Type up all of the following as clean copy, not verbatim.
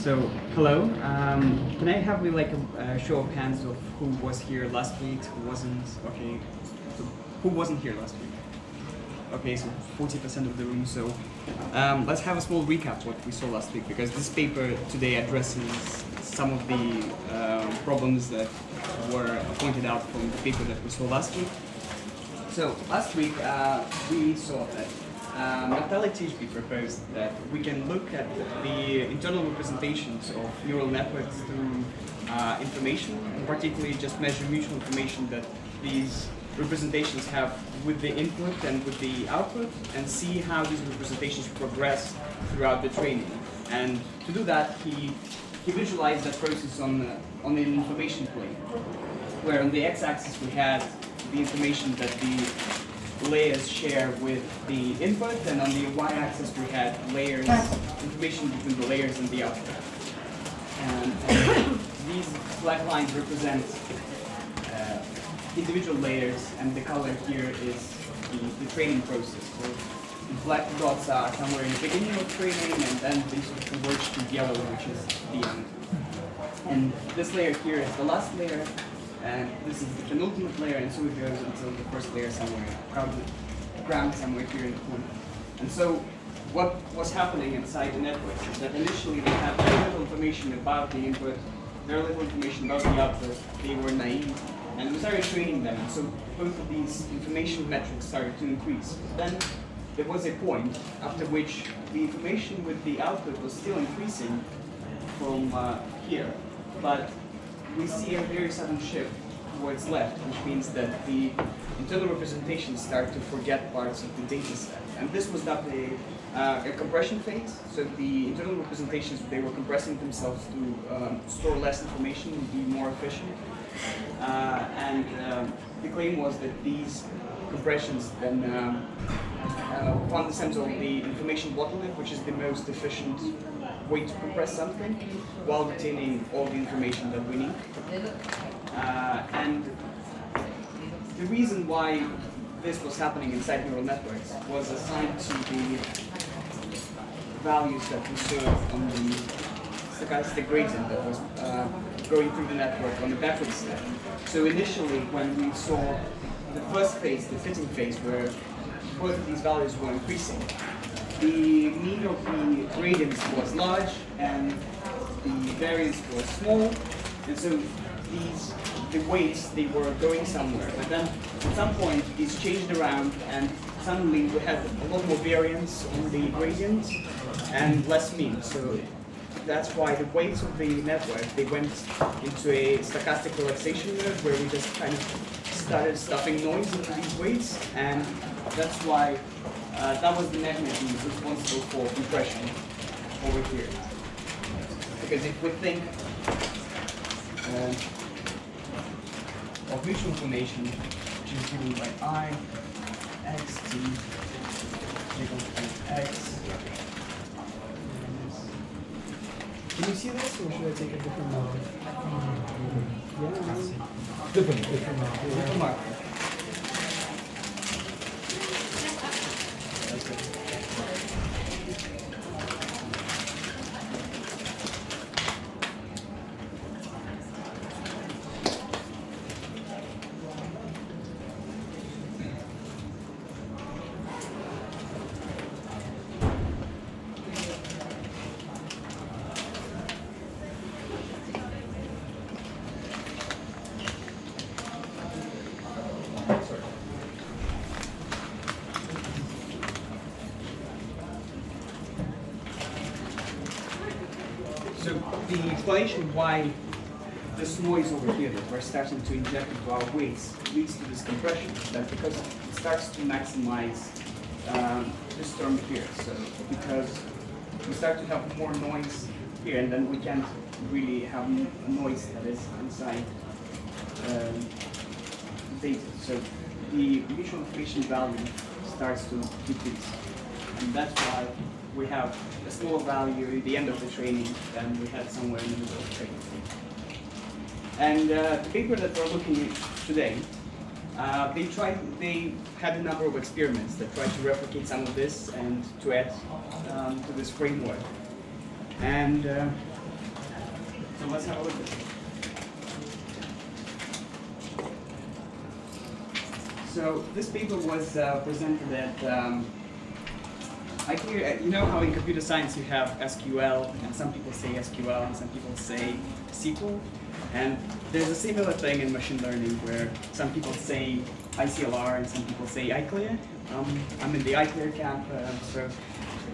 So, hello. Can I have like a show of hands of who was here last week, who wasn't? Okay, so who wasn't here last week? Okay, so 40% of the room. So let's have a small recap of what we saw last week, because this paper today addresses some of the problems that were pointed out from the paper that we saw last week. So last week we saw that Dapello proposed that we can look at the internal representations of neural networks through information, and particularly just measure mutual information that these representations have with the input and with the output, and see how these representations progress throughout the training. And to do that, he visualized that process on an information plane, where on the x-axis we had the information that the layers share with the input, and on the y-axis we had layers, information between the layers and the output. And these black lines represent individual layers, and the color here is the training process. So the black dots are somewhere in the beginning of training, and then they sort of converge to yellow, which is the end. And this layer here is the last layer, and this is the penultimate layer, and so it goes until the first layer somewhere, probably ground somewhere here in the corner. And so what was happening inside the network is that initially they had very little information about the input, very little information about the output, they were naive, and we started training them, and so both of these information metrics started to increase. Then there was a point after which the information with the output was still increasing from here, but we see a very sudden shift towards left, which means that the internal representations start to forget parts of the data set. And this was not a compression phase, so the internal representations, they were compressing themselves to store less information and be more efficient. The claim was that these compressions then found the sense of the information bottleneck, which is the most efficient way to compress something while retaining all the information that we need. And the reason why this was happening inside neural networks was assigned to the values that we saw on the stochastic gradient that was going through the network on the backward step. So initially, when we saw the first phase, the fitting phase, where both of these values were increasing, the mean of the gradients was large and the variance was small, and so the weights, they were going somewhere. But then at some point these changed around, and suddenly we had a lot more variance on the gradient and less mean. So that's why the weights of the network, they went into a stochastic relaxation mode, where we just kind of started stuffing noise into these weights, and that's why that was the mechanism responsible for compression over here. Because if we think of mutual information, which is given by I, x, t, equals to x. Can you see this, or should I take a different marker? Yeah, different marker. So the explanation why this noise over here that we're starting to inject into our weights leads to this compression is that because it starts to maximize this term here. So because we start to have more noise here, and then we can't really have a noise that is inside data. So the mutual information value starts to decrease, and that's why we have a smaller value at the end of the training than we had somewhere in the middle of training. And the paper that we're looking at today, they had a number of experiments that tried to replicate some of this and to add to this framework. And So let's have a look at it. So this paper was presented at you know how in computer science you have SQL, and some people say SQL and some people say SQL, and there's a similar thing in machine learning where some people say ICLR and some people say iClear. I'm in the iClear camp, so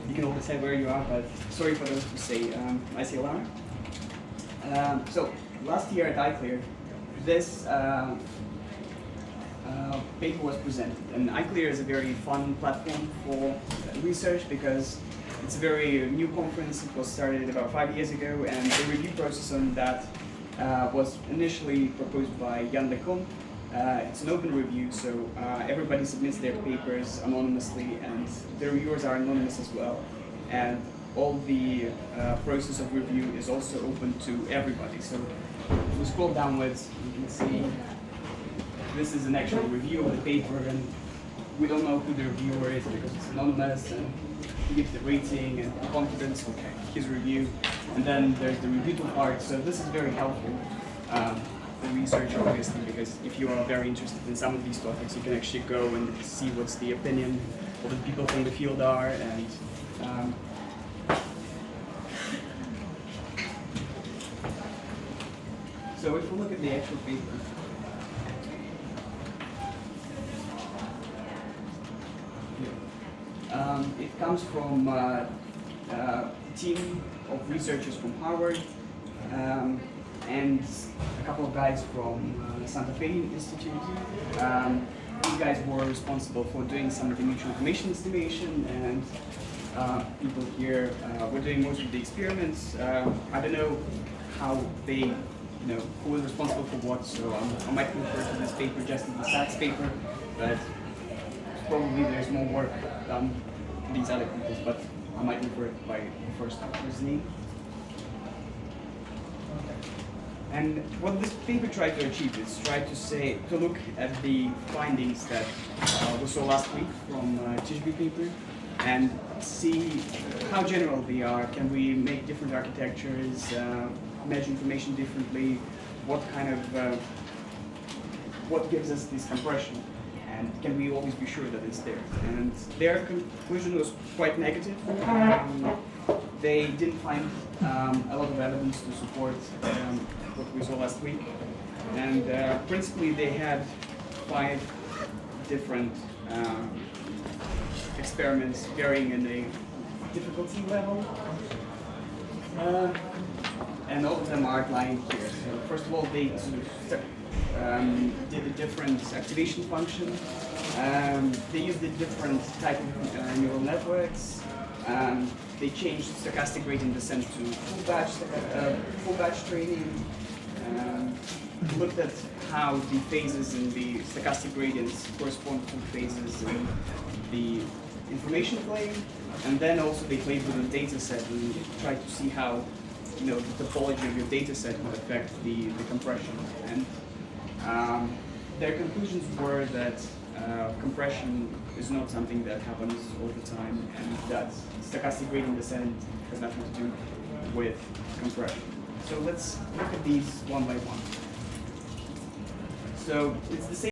you can all decide where you are, but sorry for those who say ICLR. So last year at iClear, this paper was presented, and iClear is a very fun platform for research because it's a very new conference. It was started about 5 years ago, and the review process on that was initially proposed by Jan LeCon. It's an open review, so everybody submits their papers anonymously, and the reviewers are anonymous as well. And all the process of review is also open to everybody. So if we scroll downwards, you can see this is an actual review of the paper, and we don't know who the reviewer is because it's anonymous, and he gives the rating and confidence of his review. And then there's the rebuttal part, so this is very helpful for research, obviously, because if you are very interested in some of these topics, you can actually go and see what's the opinion of the people from the field are. And so if we look at the actual paper, it comes from a team of researchers from Harvard and a couple of guys from Santa Fe Institute. These guys were responsible for doing some of the mutual information estimation, and people here were doing most of the experiments. I don't know how they, who was responsible for what, so I might refer to this paper just as the Saxe paper, but probably there's more work done these other people's, but I might refer it by the first name. And what this paper tried to achieve is to look at the findings that we saw last week from Tishby paper and see how general they are. Can we make different architectures, measure information differently? What kind of what gives us this compression? And can we always be sure that it's there? And their conclusion was quite negative. They didn't find a lot of evidence to support what we saw last week. And principally, they had 5 different experiments varying in the difficulty level. And all of them are outlined here. So first of all, they sort of did a different activation function. They used a different type of neural networks. They changed stochastic gradient descent to full batch training. Looked at how the phases in the stochastic gradients correspond to phases in the information plane, and then also they played with the data set and tried to see how the topology of your data set would affect the compression. And their conclusions were that compression is not something that happens all the time, and that stochastic gradient descent has nothing to do with compression. So let's look at these one by one. So it's the same.